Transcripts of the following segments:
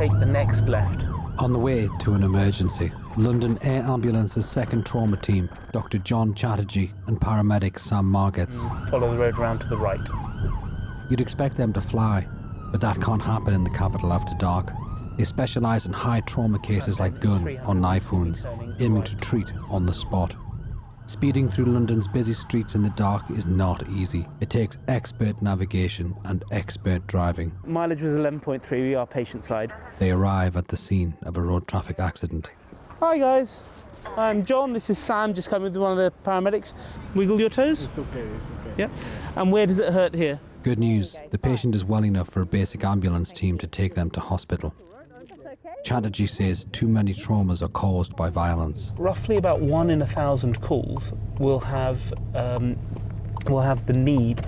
take the next left. On the way to an emergency, London Air Ambulance's second trauma team, Dr. John Chatterjee and paramedic Sam Margetts. Follow the road round to the right. You'd expect them to fly, but that can't happen in the capital after dark. They specialise in high trauma cases like gun or knife wounds, aiming to treat on the spot. Speeding through London's busy streets in the dark is not easy. It takes expert navigation and expert driving. Mileage was 11.3, we are patient side. They arrive at the scene of a road traffic accident. Hi guys, I'm John, this is Sam, just coming with one of the paramedics. Wiggle your toes? It's okay. Yeah. And where does it hurt here? Good news, the patient is well enough for a basic ambulance team to take them to hospital. Chatterjee says too many traumas are caused by violence. Roughly about 1 in 1,000 calls will have the need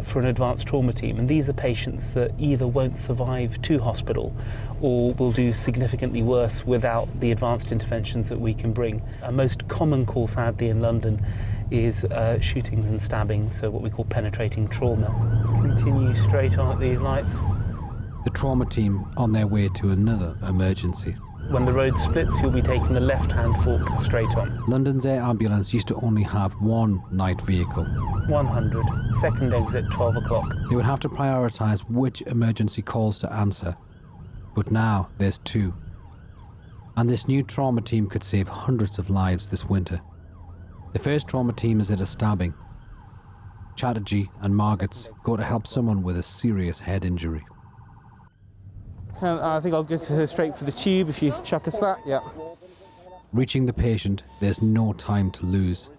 for an advanced trauma team, and these are patients that either won't survive to hospital or will do significantly worse without the advanced interventions that we can bring. Our most common call, sadly, in London is shootings and stabbings, so what we call penetrating trauma. Continue straight on at these lights. The trauma team on their way to another emergency. When the road splits, you'll be taking the left-hand fork straight on. London's air ambulance used to only have one night vehicle. 100, second exit, 12 o'clock. They would have to prioritise which emergency calls to answer. But now there's two. And this new trauma team could save hundreds of lives this winter. The first trauma team is at a stabbing. Chatterjee and Margetts go to help someone with a serious head injury. I think I'll go straight for the tube if you chuck us that. Yeah. Reaching the patient, there's no time to lose.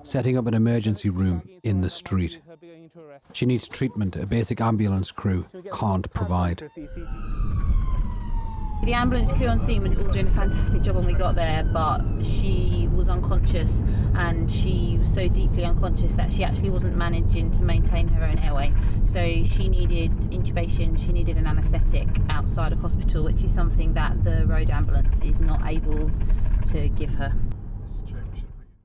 Setting up an emergency room in the street. She needs treatment a basic ambulance crew can't provide. The ambulance crew on scene were all doing a fantastic job when we got there, but she was unconscious, and she was so deeply unconscious that she actually wasn't managing to maintain her own airway. So she needed intubation, she needed an anaesthetic outside of hospital, which is something that the road ambulance is not able to give her.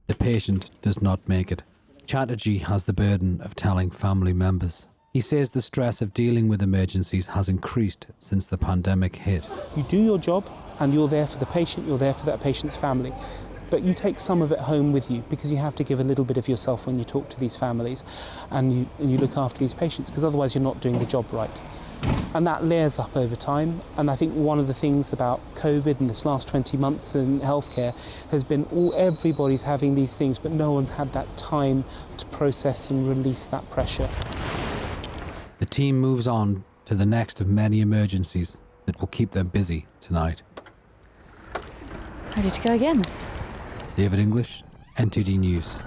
The patient does not make it. Chatterjee has the burden of telling family members. He says the stress of dealing with emergencies has increased since the pandemic hit. You do your job and you're there for the patient, you're there for that patient's family. But you take some of it home with you because you have to give a little bit of yourself when you talk to these families and you look after these patients, because otherwise you're not doing the job right. And that layers up over time. And I think one of the things about COVID and this last 20 months in healthcare has been everybody's having these things, but no one's had that time to process and release that pressure. The team moves on to the next of many emergencies that will keep them busy tonight. Ready to go again? David English, NTD News.